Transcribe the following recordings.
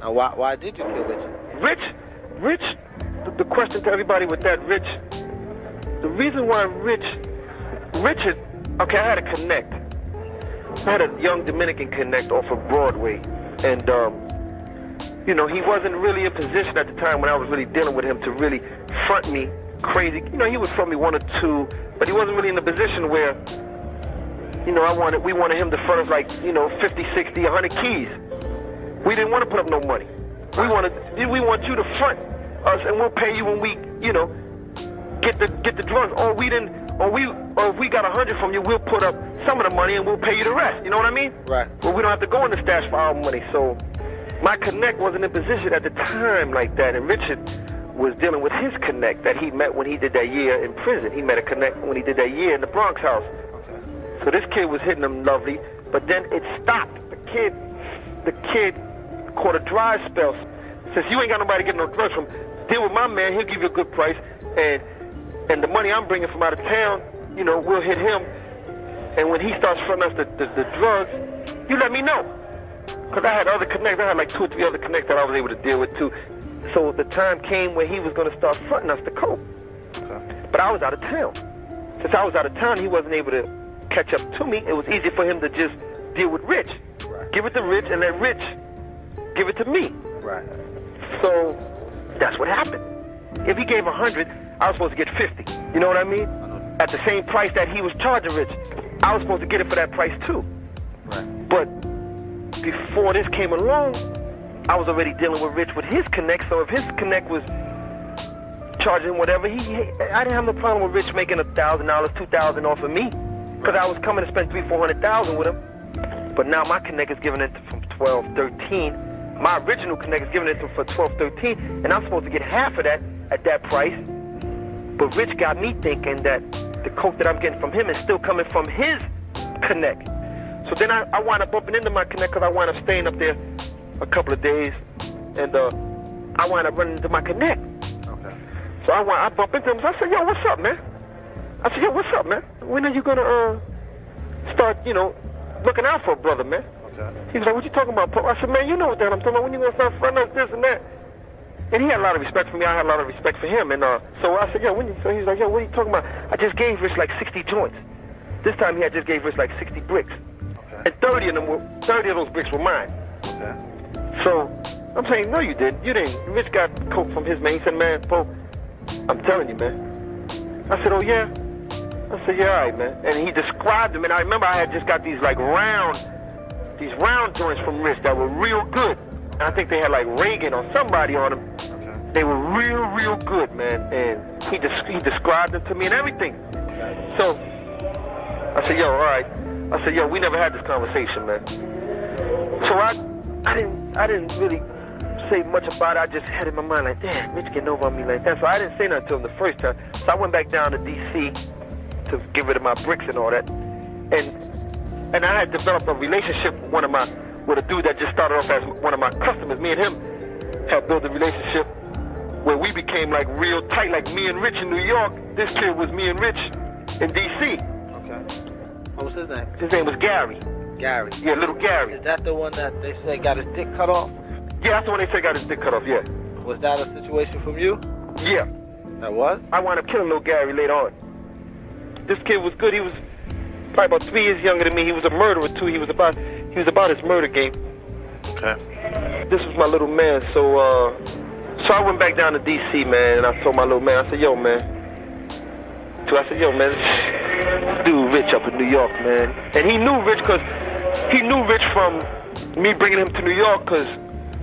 Now, why did you kill Richard? Rich, the question to everybody with that, Rich, the reason why Richard, okay, I had a connect. I had a young Dominican connect off of Broadway, and, you know, he wasn't really in position at the time when I was really dealing with him to really front me crazy. You know, he would front me 1 or 2, but he wasn't really in a position where, you know, we wanted him to front us like, you know, 50, 60, 100 keys. We didn't want to put up no money. We want you to front us, and we'll pay you when we, you know, get the drugs. Or if we got 100 from you, we'll put up some of the money and we'll pay you the rest. You know what I mean? Right. Well, we don't have to go in the stash for our money. So my connect wasn't in position at the time like that, and Richard was dealing with his connect that he met when he did that year in prison. He met a connect when he did that year in the Bronx house. Okay. So this kid was hitting him lovely, but then it stopped. The kid caught a dry spell. Since you ain't got nobody getting no drugs from, deal with my man, he'll give you a good price, and the money I'm bringing from out of town, you know, we'll hit him. And when he starts fronting us the drugs, you let me know. Because I had other connects. I had like 2 or 3 other connects that I was able to deal with too. So the time came when he was going to start fronting us the coke. Okay. But I was out of town. Since I was out of town, he wasn't able to catch up to me. It was easy for him to just deal with Rich. Right. Give it to Rich and let Rich give it to me. Right. So that's what happened. If he gave 100, I was supposed to get 50. You know what I mean? At the same price that he was charging Rich, I was supposed to get it for that price too. Right. But before this came along, I was already dealing with Rich with his connect. So if his connect was charging whatever, I didn't have no problem with Rich making $1,000, $2,000 off of me, because I was coming to spend $300,000-$400,000 with him. But now my connect is giving it from 12, 13. My original connect is giving it to for 12, 13, and I'm supposed to get half of that at that price. But Rich got me thinking that the coke that I'm getting from him is still coming from his connect. So then I wind up bumping into my connect because I wind up staying up there a couple of days, and I wind up running into my connect. Okay. So I bump into him. So I said, "Yo, what's up, man?" I said, "Yo, what's up, man? When are you gonna start, you know, looking out for a brother, man?" Okay. He's like, "What you talking about, Pope?" I said, "Man, you know what the hell I'm talking about. When you gonna start fronting us this and that?" And he had a lot of respect for me. I had a lot of respect for him. And so I said, "Yo, when you?" So he's like, "Yo, what are you talking about?" I just gave Rich like 60 joints. This time he had just gave Rich like 60 bricks. Okay. And 30 of those bricks were mine. Okay. So I'm saying, "No, you didn't. You didn't. Rich got coke from his man." He said, "Man, Pope, I'm telling you, man." I said, "Oh, yeah?" I said, "Yeah, all right, man." And he described them. And I remember I had just got these round joints from Rich that were real good. And I think they had like Reagan or somebody on them. Okay. They were real good, man. And he described them to me and everything. Okay. So I said, "Yo, all right." I said, "Yo, we never had this conversation, man." So I didn't really say much about it. I just had in my mind like, damn, Rich getting over on me like that. So I didn't say nothing to him the first time. So I went back down to D.C. to get rid of my bricks and all that. And I had developed a relationship with a dude that just started off as one of my customers. Me and him had built a relationship where we became like real tight, like me and Rich in New York. This kid was me and Rich in D.C. Okay. What was his name? His name was Gary. Gary. Yeah, little Gary. Is that the one that they say got his dick cut off? Yeah, that's the one they say got his dick cut off, yeah. Was that a situation from you? Yeah. That was? I wound up killing little Gary later on. This kid was good. He was probably about 3 years younger than me. He was a murderer too. He was about his murder game. Okay. This was my little man. So I went back down to D.C., man, and I told my little man, I said, "Yo, man." This dude Rich up in New York, man. And he knew Rich from me bringing him to New York, because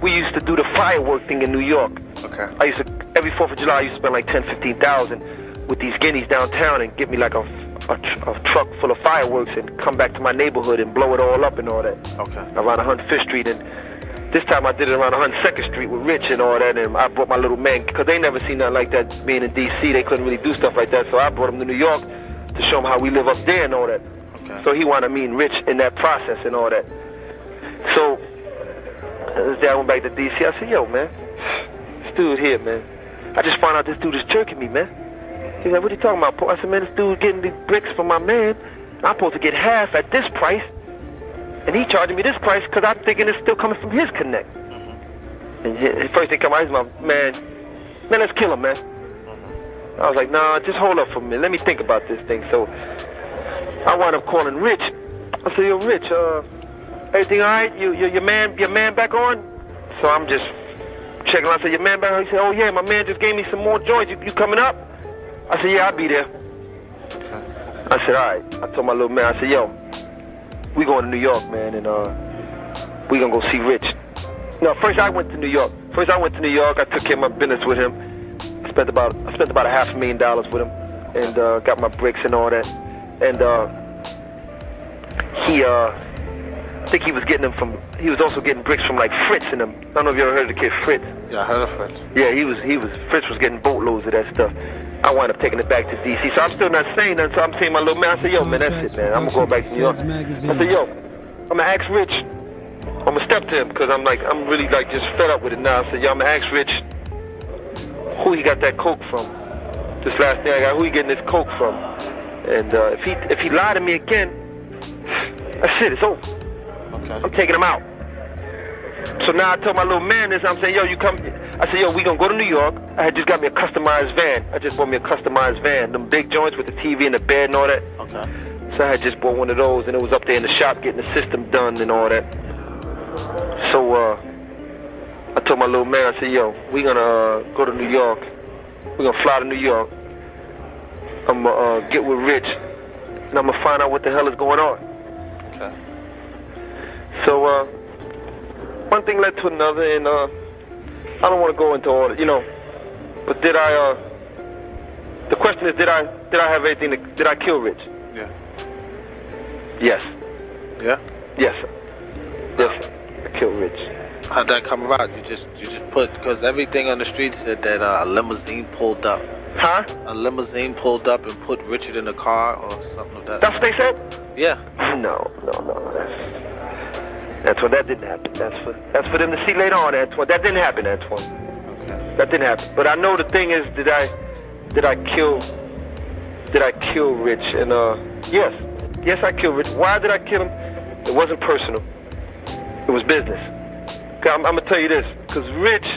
we used to do the firework thing in New York. Okay. Every 4th of July, I used to spend like $10,000-$15,000 with these guineas downtown and get me like a truck full of fireworks and come back to my neighborhood and blow it all up and all that. Okay. Around 105th Street. And this time I did it around 102nd Street with Rich and all that. And I brought my little man, because they never seen nothing like that being in D.C. They couldn't really do stuff like that. So I brought him to New York to show him how we live up there and all that. Okay. So he wanted me and Rich in that process and all that. So this day I went back to D.C. I said, "Yo, man, this dude here, man. I just found out this dude is jerking me, man." He's like, "What are you talking about, Paul?" I said, "Man, this dude getting these bricks from my man. I'm supposed to get half at this price, and he charging me this price because I'm thinking it's still coming from his connect." Mm-hmm. And the first thing come out, he's my man, let's kill him, man. I was like, nah, just hold up for a minute. Let me think about this thing. So I wound up calling Rich. I said, yo, Rich, everything all right? Your man back on? So I'm just checking. I said, your man back on? He said, oh yeah, my man just gave me some more joints. You coming up? I said, yeah, I'll be there. I said, all right. I told my little man, I said, yo, we going to New York, man, and we gonna go see Rich. No, first I went to New York. I took care of my business with him. I spent about $500,000 with him, and got my bricks and all that. And I think he was getting them from. He was also getting bricks from like Fritz and them. I don't know if you ever heard of the kid Fritz. Yeah, I heard of Fritz. Yeah, Fritz was getting boatloads of that stuff. I wound up taking it back to DC. So I'm still not saying nothing. So I'm saying my little man. I said, yo, man, that's it, man. I'm gonna go back to New York. I said, yo, I'm gonna ask Rich. I'm gonna step to him because I'm really like just fed up with it now. I said, yo, I'm gonna ask Rich who he got that coke from. This last thing I got, who he getting this coke from? And if he lied to me again, that's it. It's over. Okay. I'm taking him out. So now I told my little man this. I'm saying, yo, you come. I said, yo, we gonna go to New York. I had just got me a customized van. I just bought me a customized van. Them big joints with the TV and the bed and all that. Okay. So I had just bought one of those, and it was up there in the shop getting the system done and all that. So I told my little man, I said, yo, we gonna go to New York. We're gonna fly to New York. I'm gonna get with Rich, and I'm gonna find out what the hell is going on. Okay. So one thing led to another, and I don't want to go into all, but did I? The question is, did I have anything? Did I kill Rich? Yeah. Yes. Yeah. Yes, sir. Yes, sir. I killed Rich. How'd that come about? You just put, because everything on the street said that a limousine pulled up. Huh? A limousine pulled up and put Richard in the car or something like that. That's what they said? Yeah. No. That's what that didn't happen. That's for them to see later on, Antoine. That didn't happen, Antoine. Okay. That didn't happen. But I know the thing is, did I kill Rich? And yes, I killed Rich. Why did I kill him? It wasn't personal. It was business. I'm gonna tell you this, because Rich,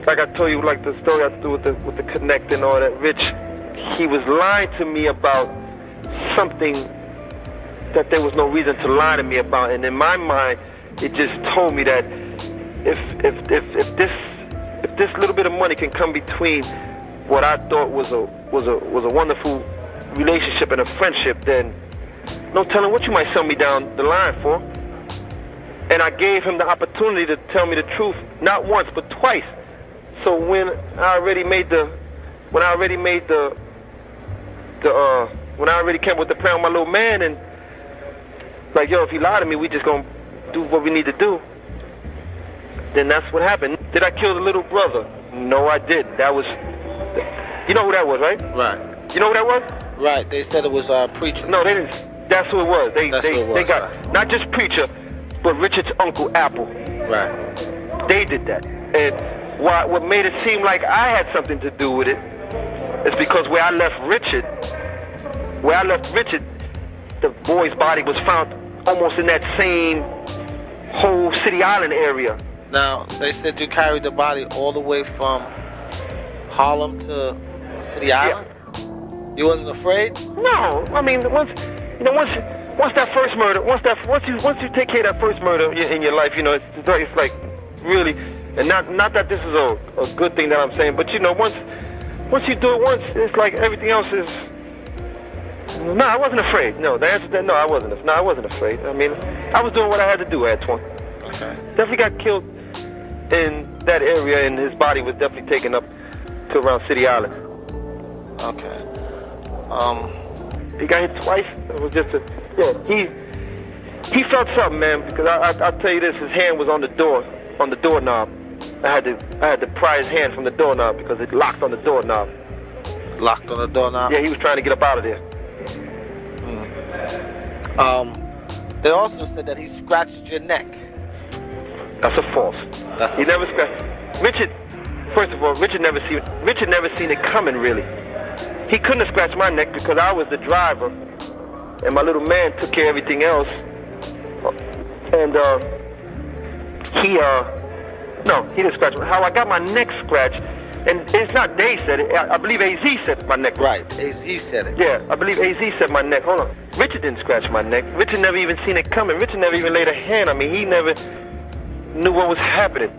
like I told you, like the story I do with the connect and all that. Rich, he was lying to me about something that there was no reason to lie to me about, and in my mind, it just told me that if this little bit of money can come between what I thought was a wonderful relationship and a friendship, then no telling what you might sell me down the line for. And I gave him the opportunity to tell me the truth, not once but twice. So when I already came with the plan with my little man, and like, yo, if he lied to me, we just gonna do what we need to do. Then that's what happened. Did I kill the little brother? No, I didn't. That was, you know who that was, right? Right. You know who that was? Right. They said it was Preacher. No, they didn't. That's who it was. They got right. Not just Preacher, but Richard's uncle Apple. Right. They did that. And what made it seem like I had something to do with it is because where I left Richard, the boy's body was found almost in that same whole City Island area. Now, they said you carried the body all the way from Harlem to City Island? Yeah. You wasn't afraid? No. I mean, once that first murder, once you take care of that first murder in your life, it's like really, and not that this is a good thing that I'm saying, but once you do it once, it's like everything else is. No, I wasn't afraid. No, the answer to that, no, I wasn't afraid. I mean, I was doing what I had to do, Antoine. Okay. Definitely got killed in that area, and his body was definitely taken up to around City Island. Okay. He got hit twice. It was just he felt something, man, because I'll tell you this, his hand was on the doorknob. I had to pry his hand from the doorknob because it locked on the doorknob. Locked on the doorknob? Yeah, he was trying to get up out of there. They also said that he scratched your neck. That's a false. He never scratched. Richard, first of all, Richard never seen it coming, really. He couldn't have scratched my neck because I was the driver, and my little man took care of everything else. And he didn't scratch me. How I got my neck scratched, and it's not Dave said it. I believe AZ said my neck. Right, AZ said it. Yeah, I believe AZ said my neck. Hold on. Richard didn't scratch my neck. Richard never even seen it coming. Richard never even laid a hand on me. He never knew what was happening.